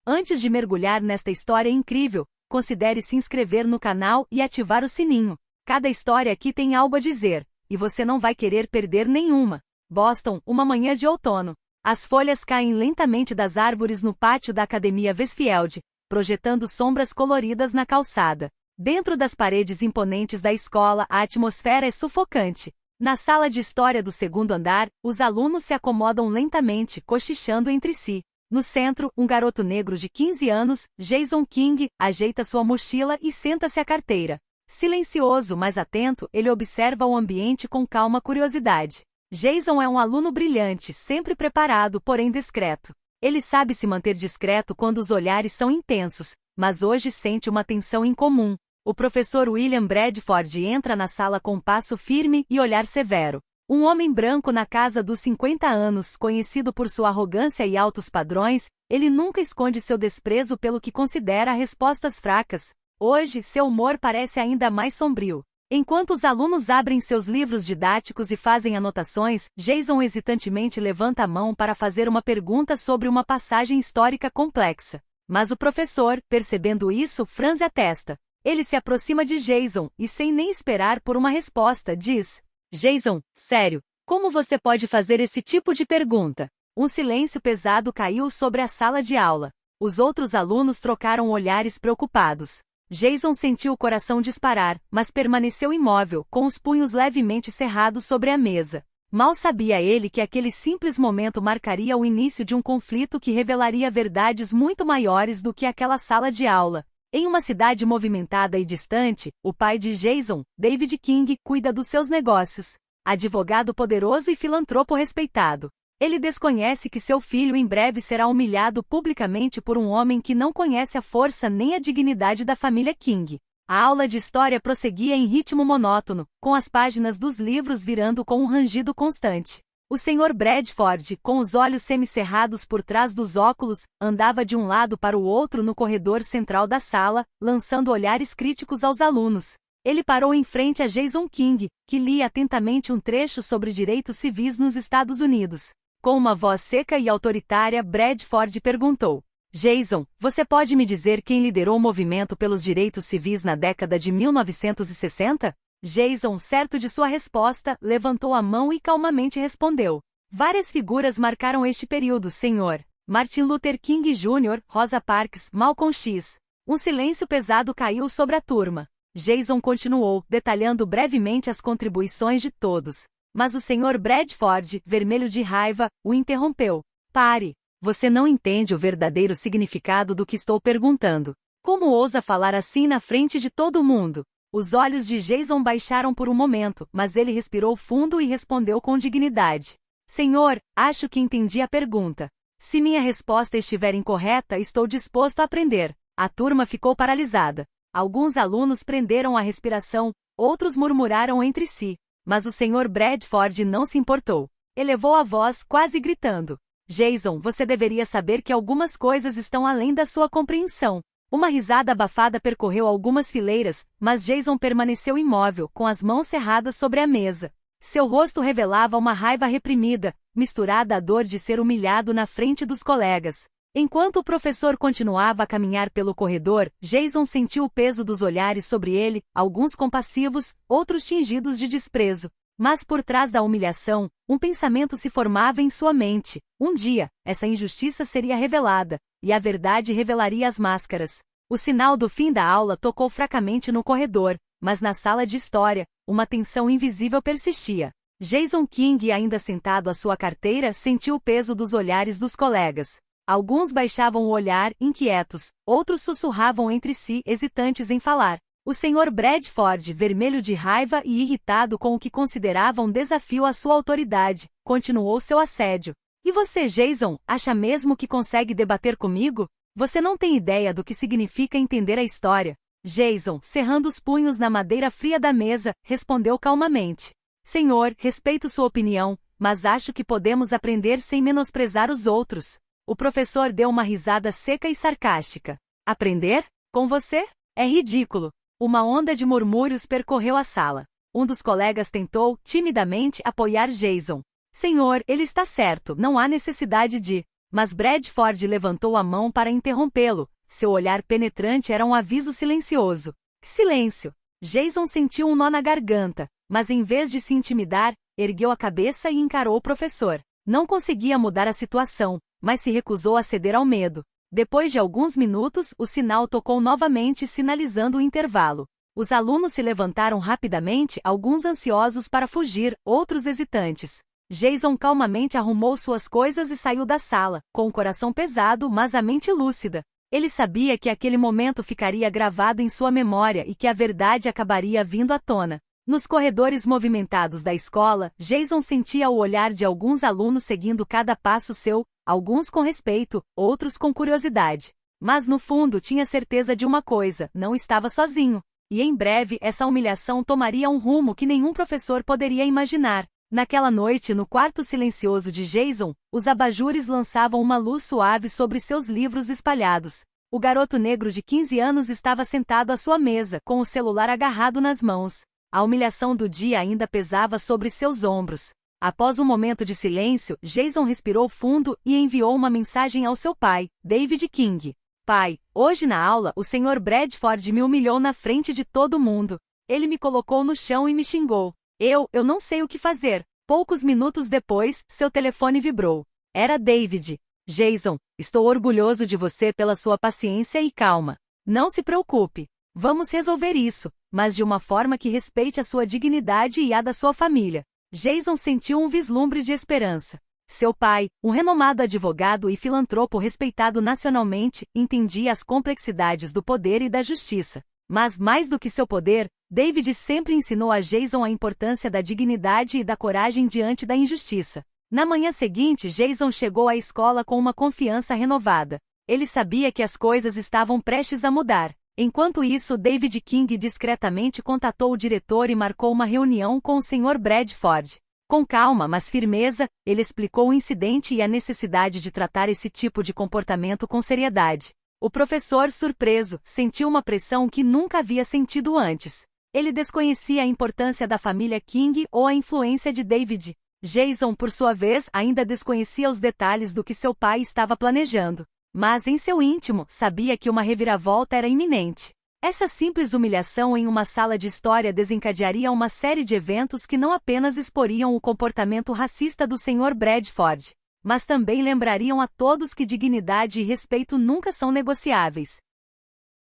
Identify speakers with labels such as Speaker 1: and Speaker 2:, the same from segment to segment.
Speaker 1: Antes de mergulhar nesta história incrível, considere se inscrever no canal e ativar o sininho. Cada história aqui tem algo a dizer, e você não vai querer perder nenhuma. Boston, uma manhã de outono. As folhas caem lentamente das árvores no pátio da Academia Westfield, projetando sombras coloridas na calçada. Dentro das paredes imponentes da escola, a atmosfera é sufocante. Na sala de história do segundo andar, os alunos se acomodam lentamente, cochichando entre si. No centro, um garoto negro de 15 anos, Jason King, ajeita sua mochila e senta-se à carteira. Silencioso, mas atento, ele observa o ambiente com calma curiosidade. Jason é um aluno brilhante, sempre preparado, porém discreto. Ele sabe se manter discreto quando os olhares são intensos, mas hoje sente uma tensão incomum. O professor William Bradford entra na sala com passo firme e olhar severo. Um homem branco na casa dos 50 anos, conhecido por sua arrogância e altos padrões, ele nunca esconde seu desprezo pelo que considera respostas fracas. Hoje, seu humor parece ainda mais sombrio. Enquanto os alunos abrem seus livros didáticos e fazem anotações, Jason hesitantemente levanta a mão para fazer uma pergunta sobre uma passagem histórica complexa. Mas o professor, percebendo isso, franze a testa. Ele se aproxima de Jason e, sem nem esperar por uma resposta, diz: Jason, sério, como você pode fazer esse tipo de pergunta? Um silêncio pesado caiu sobre a sala de aula. Os outros alunos trocaram olhares preocupados. Jason sentiu o coração disparar, mas permaneceu imóvel, com os punhos levemente cerrados sobre a mesa. Mal sabia ele que aquele simples momento marcaria o início de um conflito que revelaria verdades muito maiores do que aquela sala de aula. Em uma cidade movimentada e distante, o pai de Jason, David King, cuida dos seus negócios. Advogado poderoso e filantropo respeitado. Ele desconhece que seu filho em breve será humilhado publicamente por um homem que não conhece a força nem a dignidade da família King. A aula de história prosseguia em ritmo monótono, com as páginas dos livros virando com um rangido constante. O Sr. Bradford, com os olhos semicerrados por trás dos óculos, andava de um lado para o outro no corredor central da sala, lançando olhares críticos aos alunos. Ele parou em frente a Jason King, que lia atentamente um trecho sobre direitos civis nos Estados Unidos. Com uma voz seca e autoritária, Bradford perguntou: Jason, você pode me dizer quem liderou o movimento pelos direitos civis na década de 1960? Jason, certo de sua resposta, levantou a mão e calmamente respondeu: várias figuras marcaram este período, senhor. Martin Luther King Jr., Rosa Parks, Malcolm X. Um silêncio pesado caiu sobre a turma. Jason continuou, detalhando brevemente as contribuições de todos. Mas o Sr. Bradford, vermelho de raiva, o interrompeu. Pare. Você não entende o verdadeiro significado do que estou perguntando. Como ousa falar assim na frente de todo mundo? Os olhos de Jason baixaram por um momento, mas ele respirou fundo e respondeu com dignidade. Senhor, acho que entendi a pergunta. Se minha resposta estiver incorreta, estou disposto a aprender. A turma ficou paralisada. Alguns alunos prenderam a respiração, outros murmuraram entre si. Mas o Sr. Bradford não se importou. Elevou a voz, quase gritando. Jason, você deveria saber que algumas coisas estão além da sua compreensão. Uma risada abafada percorreu algumas fileiras, mas Jason permaneceu imóvel, com as mãos cerradas sobre a mesa. Seu rosto revelava uma raiva reprimida, misturada à dor de ser humilhado na frente dos colegas. Enquanto o professor continuava a caminhar pelo corredor, Jason sentiu o peso dos olhares sobre ele, alguns compassivos, outros tingidos de desprezo. Mas por trás da humilhação, um pensamento se formava em sua mente. Um dia, essa injustiça seria revelada, e a verdade revelaria as máscaras. O sinal do fim da aula tocou fracamente no corredor, mas na sala de história, uma tensão invisível persistia. Jason King, ainda sentado à sua carteira, sentiu o peso dos olhares dos colegas. Alguns baixavam o olhar, inquietos, outros sussurravam entre si, hesitantes em falar. O Sr. Bradford, vermelho de raiva e irritado com o que considerava um desafio à sua autoridade, continuou seu assédio. E você, Jason, acha mesmo que consegue debater comigo? Você não tem ideia do que significa entender a história. Jason, cerrando os punhos na madeira fria da mesa, respondeu calmamente. Senhor, respeito sua opinião, mas acho que podemos aprender sem menosprezar os outros. O professor deu uma risada seca e sarcástica. Aprender? Com você? É ridículo. Uma onda de murmúrios percorreu a sala. Um dos colegas tentou, timidamente, apoiar Jason. Senhor, ele está certo, não há necessidade de... Mas Bradford levantou a mão para interrompê-lo. Seu olhar penetrante era um aviso silencioso. Silêncio! Jason sentiu um nó na garganta, mas em vez de se intimidar, ergueu a cabeça e encarou o professor. Não conseguia mudar a situação, mas se recusou a ceder ao medo. Depois de alguns minutos, o sinal tocou novamente, sinalizando o intervalo. Os alunos se levantaram rapidamente, alguns ansiosos para fugir, outros hesitantes. Jason calmamente arrumou suas coisas e saiu da sala, com o coração pesado, mas a mente lúcida. Ele sabia que aquele momento ficaria gravado em sua memória e que a verdade acabaria vindo à tona. Nos corredores movimentados da escola, Jason sentia o olhar de alguns alunos seguindo cada passo seu, alguns com respeito, outros com curiosidade. Mas no fundo tinha certeza de uma coisa: não estava sozinho. E em breve essa humilhação tomaria um rumo que nenhum professor poderia imaginar. Naquela noite, no quarto silencioso de Jason, os abajures lançavam uma luz suave sobre seus livros espalhados. O garoto negro de 15 anos estava sentado à sua mesa, com o celular agarrado nas mãos. A humilhação do dia ainda pesava sobre seus ombros. Após um momento de silêncio, Jason respirou fundo e enviou uma mensagem ao seu pai, David King. Pai, hoje na aula, o Sr. Bradford me humilhou na frente de todo mundo. Ele me colocou no chão e me xingou. Eu não sei o que fazer. Poucos minutos depois, seu telefone vibrou. Era David. Jason, estou orgulhoso de você pela sua paciência e calma. Não se preocupe. Vamos resolver isso, mas de uma forma que respeite a sua dignidade e a da sua família. Jason sentiu um vislumbre de esperança. Seu pai, um renomado advogado e filantropo respeitado nacionalmente, entendia as complexidades do poder e da justiça. Mas mais do que seu poder, David sempre ensinou a Jason a importância da dignidade e da coragem diante da injustiça. Na manhã seguinte, Jason chegou à escola com uma confiança renovada. Ele sabia que as coisas estavam prestes a mudar. Enquanto isso, David King discretamente contatou o diretor e marcou uma reunião com o Sr. Bradford. Com calma, mas firmeza, ele explicou o incidente e a necessidade de tratar esse tipo de comportamento com seriedade. O professor, surpreso, sentiu uma pressão que nunca havia sentido antes. Ele desconhecia a importância da família King ou a influência de David. Jason, por sua vez, ainda desconhecia os detalhes do que seu pai estava planejando. Mas, em seu íntimo, sabia que uma reviravolta era iminente. Essa simples humilhação em uma sala de história desencadearia uma série de eventos que não apenas exporiam o comportamento racista do Sr. Bradford, mas também lembrariam a todos que dignidade e respeito nunca são negociáveis.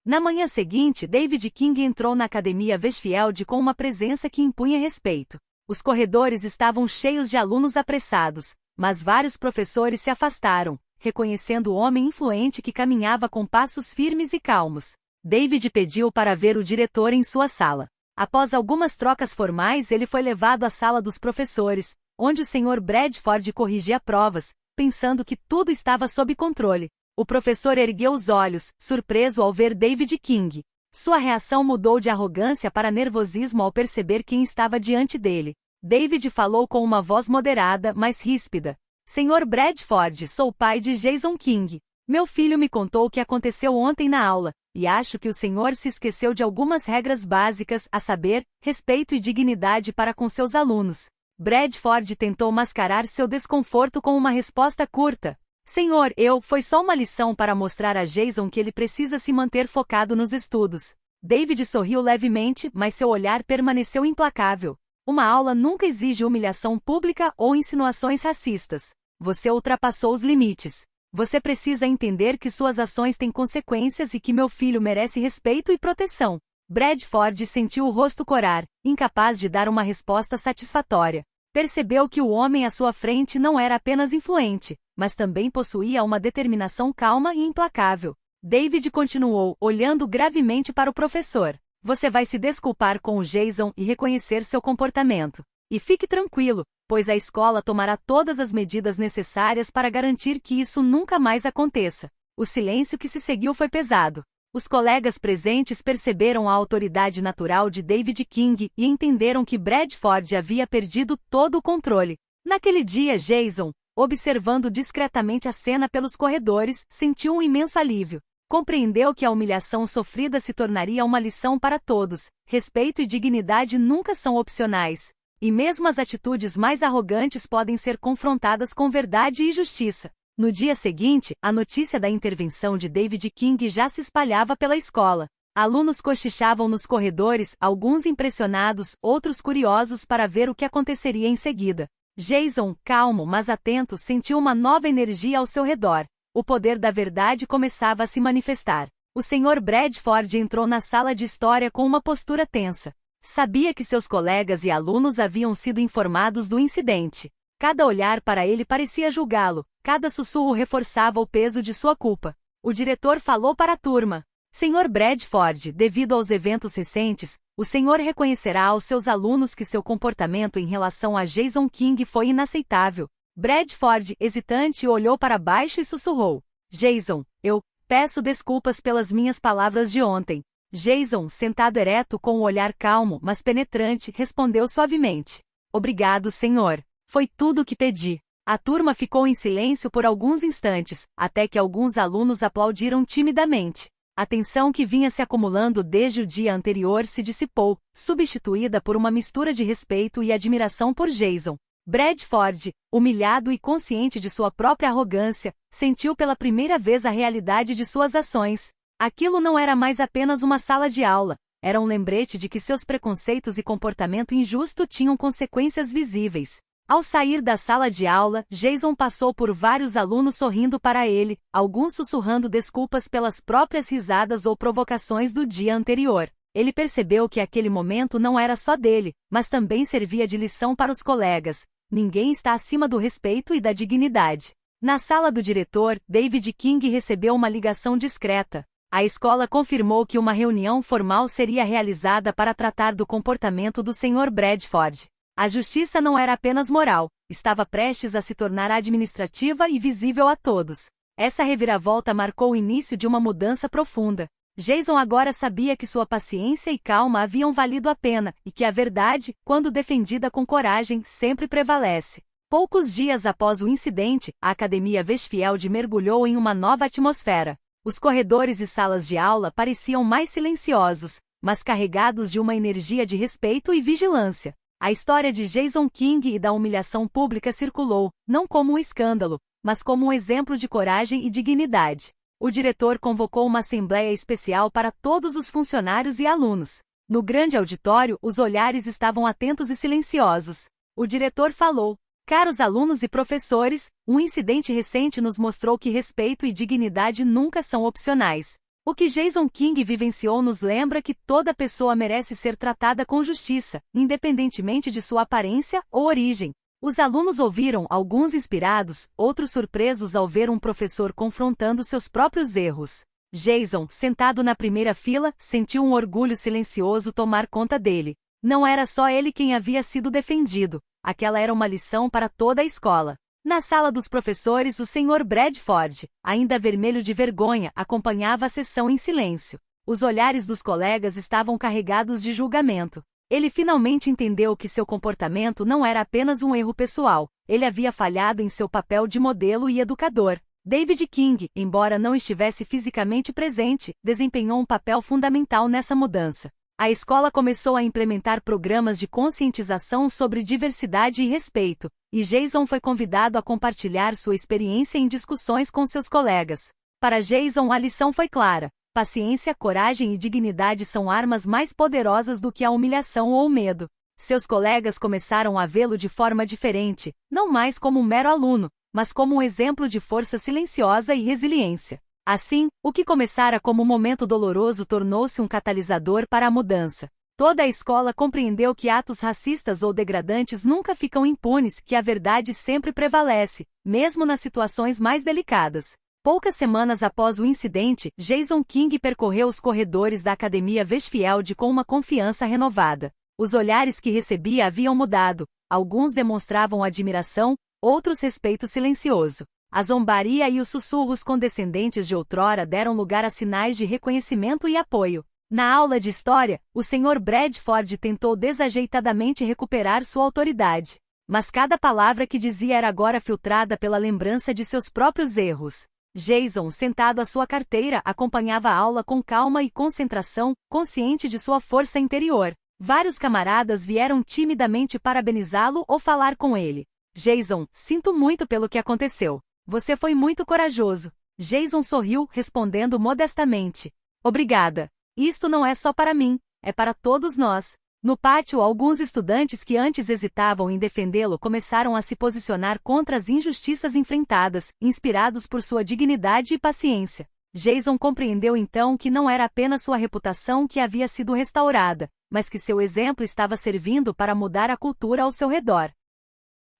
Speaker 1: Na manhã seguinte, David King entrou na Academia Westfield com uma presença que impunha respeito. Os corredores estavam cheios de alunos apressados, mas vários professores se afastaram, reconhecendo o homem influente que caminhava com passos firmes e calmos. David pediu para ver o diretor em sua sala. Após algumas trocas formais, ele foi levado à sala dos professores, onde o Sr. Bradford corrigia provas, pensando que tudo estava sob controle. O professor ergueu os olhos, surpreso ao ver David King. Sua reação mudou de arrogância para nervosismo ao perceber quem estava diante dele. David falou com uma voz moderada, mas ríspida. Sr. Bradford, sou pai de Jason King. Meu filho me contou o que aconteceu ontem na aula, e acho que o senhor se esqueceu de algumas regras básicas, a saber, respeito e dignidade para com seus alunos. Bradford tentou mascarar seu desconforto com uma resposta curta. Senhor, foi só uma lição para mostrar a Jason que ele precisa se manter focado nos estudos. David sorriu levemente, mas seu olhar permaneceu implacável. Uma aula nunca exige humilhação pública ou insinuações racistas. Você ultrapassou os limites. Você precisa entender que suas ações têm consequências e que meu filho merece respeito e proteção. Bradford sentiu o rosto corar, incapaz de dar uma resposta satisfatória. Percebeu que o homem à sua frente não era apenas influente, mas também possuía uma determinação calma e implacável. David continuou, olhando gravemente para o professor. Você vai se desculpar com o Jason e reconhecer seu comportamento. E fique tranquilo, pois a escola tomará todas as medidas necessárias para garantir que isso nunca mais aconteça. O silêncio que se seguiu foi pesado. Os colegas presentes perceberam a autoridade natural de David King e entenderam que Bradford havia perdido todo o controle. Naquele dia, Jason, observando discretamente a cena pelos corredores, sentiu um imenso alívio. Compreendeu que a humilhação sofrida se tornaria uma lição para todos. Respeito e dignidade nunca são opcionais. E mesmo as atitudes mais arrogantes podem ser confrontadas com verdade e justiça. No dia seguinte, a notícia da intervenção de David King já se espalhava pela escola. Alunos cochichavam nos corredores, alguns impressionados, outros curiosos para ver o que aconteceria em seguida. Jason, calmo mas atento, sentiu uma nova energia ao seu redor. O poder da verdade começava a se manifestar. O Sr. Bradford entrou na sala de história com uma postura tensa. Sabia que seus colegas e alunos haviam sido informados do incidente. Cada olhar para ele parecia julgá-lo, cada sussurro reforçava o peso de sua culpa. O diretor falou para a turma. Sr. Bradford, devido aos eventos recentes, o senhor reconhecerá aos seus alunos que seu comportamento em relação a Jason King foi inaceitável. Bradford, hesitante, olhou para baixo e sussurrou. Jason, eu peço desculpas pelas minhas palavras de ontem. Jason, sentado ereto com um olhar calmo, mas penetrante, respondeu suavemente. Obrigado, senhor. Foi tudo o que pedi. A turma ficou em silêncio por alguns instantes, até que alguns alunos aplaudiram timidamente. A tensão que vinha se acumulando desde o dia anterior se dissipou, substituída por uma mistura de respeito e admiração por Jason. Bradford, humilhado e consciente de sua própria arrogância, sentiu pela primeira vez a realidade de suas ações. Aquilo não era mais apenas uma sala de aula, era um lembrete de que seus preconceitos e comportamento injusto tinham consequências visíveis. Ao sair da sala de aula, Jason passou por vários alunos sorrindo para ele, alguns sussurrando desculpas pelas próprias risadas ou provocações do dia anterior. Ele percebeu que aquele momento não era só dele, mas também servia de lição para os colegas. Ninguém está acima do respeito e da dignidade. Na sala do diretor, David King recebeu uma ligação discreta. A escola confirmou que uma reunião formal seria realizada para tratar do comportamento do Sr. Bradford. A justiça não era apenas moral, estava prestes a se tornar administrativa e visível a todos. Essa reviravolta marcou o início de uma mudança profunda. Jason agora sabia que sua paciência e calma haviam valido a pena, e que a verdade, quando defendida com coragem, sempre prevalece. Poucos dias após o incidente, a Academia Westfield mergulhou em uma nova atmosfera. Os corredores e salas de aula pareciam mais silenciosos, mas carregados de uma energia de respeito e vigilância. A história de Jason King e da humilhação pública circulou, não como um escândalo, mas como um exemplo de coragem e dignidade. O diretor convocou uma assembleia especial para todos os funcionários e alunos. No grande auditório, os olhares estavam atentos e silenciosos. O diretor falou: caros alunos e professores, um incidente recente nos mostrou que respeito e dignidade nunca são opcionais. O que Jason King vivenciou nos lembra que toda pessoa merece ser tratada com justiça, independentemente de sua aparência ou origem. Os alunos ouviram, alguns inspirados, outros surpresos ao ver um professor confrontando seus próprios erros. Jason, sentado na primeira fila, sentiu um orgulho silencioso tomar conta dele. Não era só ele quem havia sido defendido, aquela era uma lição para toda a escola. Na sala dos professores, o Sr. Bradford, ainda vermelho de vergonha, acompanhava a sessão em silêncio. Os olhares dos colegas estavam carregados de julgamento. Ele finalmente entendeu que seu comportamento não era apenas um erro pessoal, ele havia falhado em seu papel de modelo e educador. David King, embora não estivesse fisicamente presente, desempenhou um papel fundamental nessa mudança. A escola começou a implementar programas de conscientização sobre diversidade e respeito, e Jason foi convidado a compartilhar sua experiência em discussões com seus colegas. Para Jason, a lição foi clara: paciência, coragem e dignidade são armas mais poderosas do que a humilhação ou o medo. Seus colegas começaram a vê-lo de forma diferente, não mais como um mero aluno, mas como um exemplo de força silenciosa e resiliência. Assim, o que começara como um momento doloroso tornou-se um catalisador para a mudança. Toda a escola compreendeu que atos racistas ou degradantes nunca ficam impunes, que a verdade sempre prevalece, mesmo nas situações mais delicadas. Poucas semanas após o incidente, Jason King percorreu os corredores da Academia Westfield com uma confiança renovada. Os olhares que recebia haviam mudado, alguns demonstravam admiração, outros respeito silencioso. A zombaria e os sussurros condescendentes de outrora deram lugar a sinais de reconhecimento e apoio. Na aula de história, o Sr. Bradford tentou desajeitadamente recuperar sua autoridade. Mas cada palavra que dizia era agora filtrada pela lembrança de seus próprios erros. Jason, sentado à sua carteira, acompanhava a aula com calma e concentração, consciente de sua força interior. Vários camaradas vieram timidamente parabenizá-lo ou falar com ele. Jason, sinto muito pelo que aconteceu. Você foi muito corajoso. Jason sorriu, respondendo modestamente. Obrigada. Isto não é só para mim, é para todos nós. No pátio, alguns estudantes que antes hesitavam em defendê-lo começaram a se posicionar contra as injustiças enfrentadas, inspirados por sua dignidade e paciência. Jason compreendeu então que não era apenas sua reputação que havia sido restaurada, mas que seu exemplo estava servindo para mudar a cultura ao seu redor.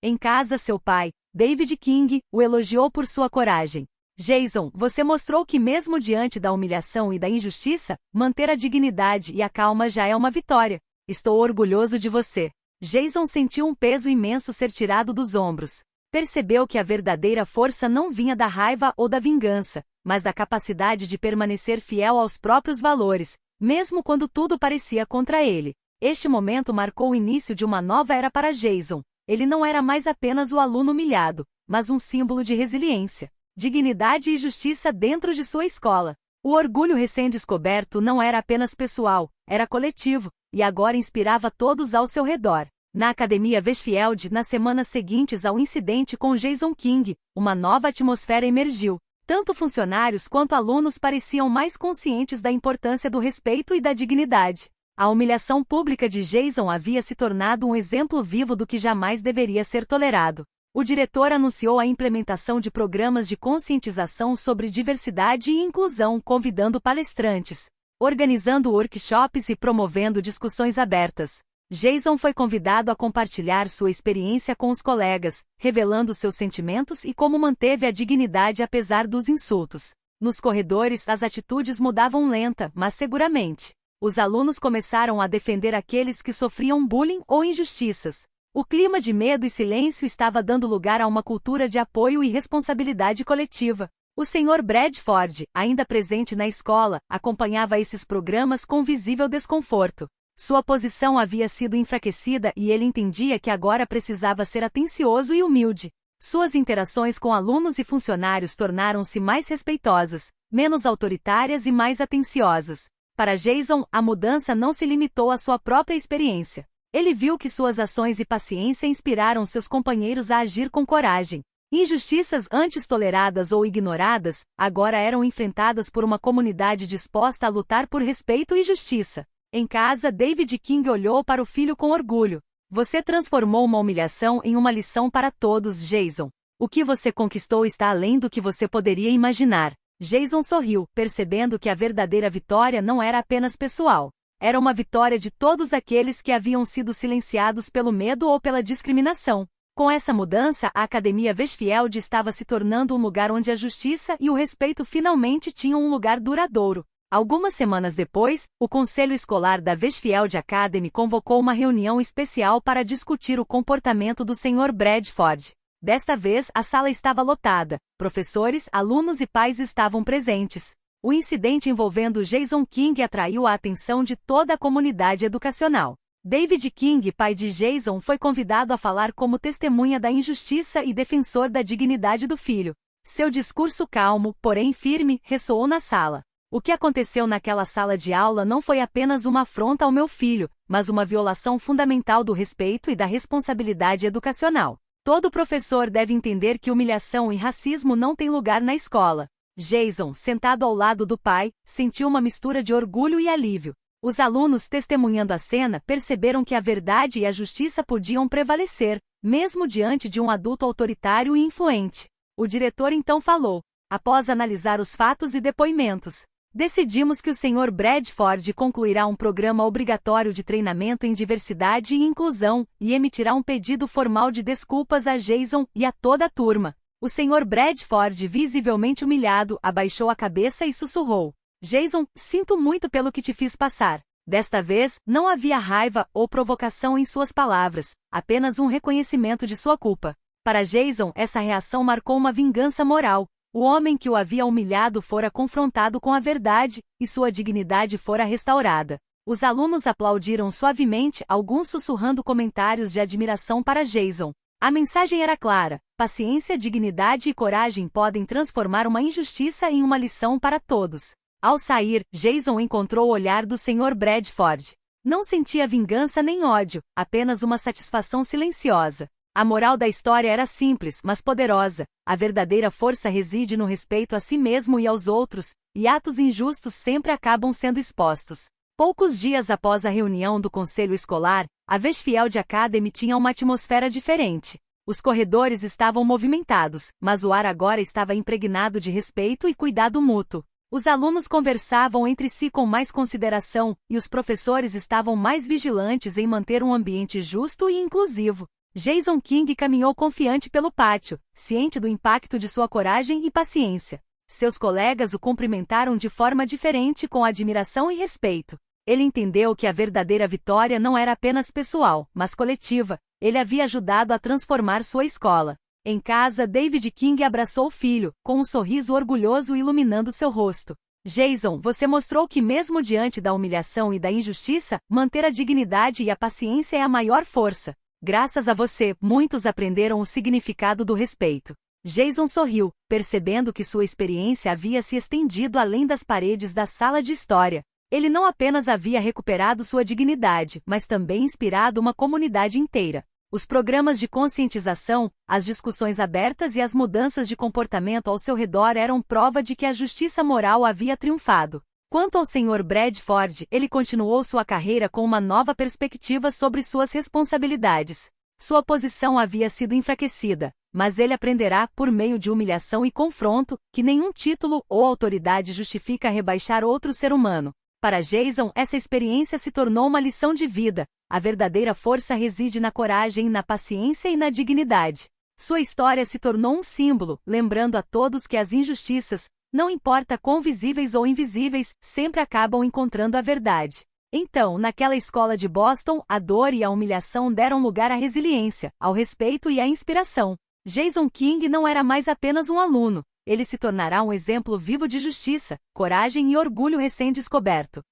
Speaker 1: Em casa, seu pai, David King, o elogiou por sua coragem. Jason, você mostrou que mesmo diante da humilhação e da injustiça, manter a dignidade e a calma já é uma vitória. Estou orgulhoso de você. Jason sentiu um peso imenso ser tirado dos ombros. Percebeu que a verdadeira força não vinha da raiva ou da vingança, mas da capacidade de permanecer fiel aos próprios valores, mesmo quando tudo parecia contra ele. Este momento marcou o início de uma nova era para Jason. Ele não era mais apenas o aluno humilhado, mas um símbolo de resiliência, dignidade e justiça dentro de sua escola. O orgulho recém-descoberto não era apenas pessoal, era coletivo, e agora inspirava todos ao seu redor. Na Academia Westfield, nas semanas seguintes ao incidente com Jason King, uma nova atmosfera emergiu. Tanto funcionários quanto alunos pareciam mais conscientes da importância do respeito e da dignidade. A humilhação pública de Jason havia se tornado um exemplo vivo do que jamais deveria ser tolerado. O diretor anunciou a implementação de programas de conscientização sobre diversidade e inclusão, convidando palestrantes, organizando workshops e promovendo discussões abertas. Jason foi convidado a compartilhar sua experiência com os colegas, revelando seus sentimentos e como manteve a dignidade apesar dos insultos. Nos corredores, as atitudes mudavam lenta, mas seguramente. Os alunos começaram a defender aqueles que sofriam bullying ou injustiças. O clima de medo e silêncio estava dando lugar a uma cultura de apoio e responsabilidade coletiva. O Sr. Bradford, ainda presente na escola, acompanhava esses programas com visível desconforto. Sua posição havia sido enfraquecida e ele entendia que agora precisava ser atencioso e humilde. Suas interações com alunos e funcionários tornaram-se mais respeitosas, menos autoritárias e mais atenciosas. Para Jason, a mudança não se limitou à sua própria experiência. Ele viu que suas ações e paciência inspiraram seus companheiros a agir com coragem. Injustiças antes toleradas ou ignoradas, agora eram enfrentadas por uma comunidade disposta a lutar por respeito e justiça. Em casa, David King olhou para o filho com orgulho. Você transformou uma humilhação em uma lição para todos, Jason. O que você conquistou está além do que você poderia imaginar. Jason sorriu, percebendo que a verdadeira vitória não era apenas pessoal. Era uma vitória de todos aqueles que haviam sido silenciados pelo medo ou pela discriminação. Com essa mudança, a Academia Westfield estava se tornando um lugar onde a justiça e o respeito finalmente tinham um lugar duradouro. Algumas semanas depois, o Conselho Escolar da Westfield Academy convocou uma reunião especial para discutir o comportamento do Sr. Bradford. Desta vez, a sala estava lotada. Professores, alunos e pais estavam presentes. O incidente envolvendo Jason King atraiu a atenção de toda a comunidade educacional. David King, pai de Jason, foi convidado a falar como testemunha da injustiça e defensor da dignidade do filho. Seu discurso calmo, porém firme, ressoou na sala. O que aconteceu naquela sala de aula não foi apenas uma afronta ao meu filho, mas uma violação fundamental do respeito e da responsabilidade educacional. Todo professor deve entender que humilhação e racismo não têm lugar na escola. Jason, sentado ao lado do pai, sentiu uma mistura de orgulho e alívio. Os alunos, testemunhando a cena, perceberam que a verdade e a justiça podiam prevalecer, mesmo diante de um adulto autoritário e influente. O diretor então falou. Após analisar os fatos e depoimentos, decidimos que o Sr. Bradford concluirá um programa obrigatório de treinamento em diversidade e inclusão e emitirá um pedido formal de desculpas a Jason e a toda a turma. O Sr. Bradford, visivelmente humilhado, abaixou a cabeça e sussurrou. Jason, sinto muito pelo que te fiz passar. Desta vez, não havia raiva ou provocação em suas palavras, apenas um reconhecimento de sua culpa. Para Jason, essa reação marcou uma vingança moral. O homem que o havia humilhado fora confrontado com a verdade, e sua dignidade fora restaurada. Os alunos aplaudiram suavemente, alguns sussurrando comentários de admiração para Jason. A mensagem era clara: paciência, dignidade e coragem podem transformar uma injustiça em uma lição para todos. Ao sair, Jason encontrou o olhar do Sr. Bradford. Não sentia vingança nem ódio, apenas uma satisfação silenciosa. A moral da história era simples, mas poderosa. A verdadeira força reside no respeito a si mesmo e aos outros, e atos injustos sempre acabam sendo expostos. Poucos dias após a reunião do conselho escolar, a Westfield Academy tinha uma atmosfera diferente. Os corredores estavam movimentados, mas o ar agora estava impregnado de respeito e cuidado mútuo. Os alunos conversavam entre si com mais consideração, e os professores estavam mais vigilantes em manter um ambiente justo e inclusivo. Jason King caminhou confiante pelo pátio, ciente do impacto de sua coragem e paciência. Seus colegas o cumprimentaram de forma diferente, com admiração e respeito. Ele entendeu que a verdadeira vitória não era apenas pessoal, mas coletiva. Ele havia ajudado a transformar sua escola. Em casa, David King abraçou o filho, com um sorriso orgulhoso iluminando seu rosto. Jason, você mostrou que mesmo diante da humilhação e da injustiça, manter a dignidade e a paciência é a maior força. Graças a você, muitos aprenderam o significado do respeito. Jason sorriu, percebendo que sua experiência havia se estendido além das paredes da sala de história. Ele não apenas havia recuperado sua dignidade, mas também inspirado uma comunidade inteira. Os programas de conscientização, as discussões abertas e as mudanças de comportamento ao seu redor eram prova de que a justiça moral havia triunfado. Quanto ao Sr. Bradford, ele continuou sua carreira com uma nova perspectiva sobre suas responsabilidades. Sua posição havia sido enfraquecida, mas ele aprenderá, por meio de humilhação e confronto, que nenhum título ou autoridade justifica rebaixar outro ser humano. Para Jason, essa experiência se tornou uma lição de vida. A verdadeira força reside na coragem, na paciência e na dignidade. Sua história se tornou um símbolo, lembrando a todos que as injustiças, não importa quão visíveis ou invisíveis, sempre acabam encontrando a verdade. Então, naquela escola de Boston, a dor e a humilhação deram lugar à resiliência, ao respeito e à inspiração. Jason King não era mais apenas um aluno. Ele se tornará um exemplo vivo de justiça, coragem e orgulho recém-descoberto.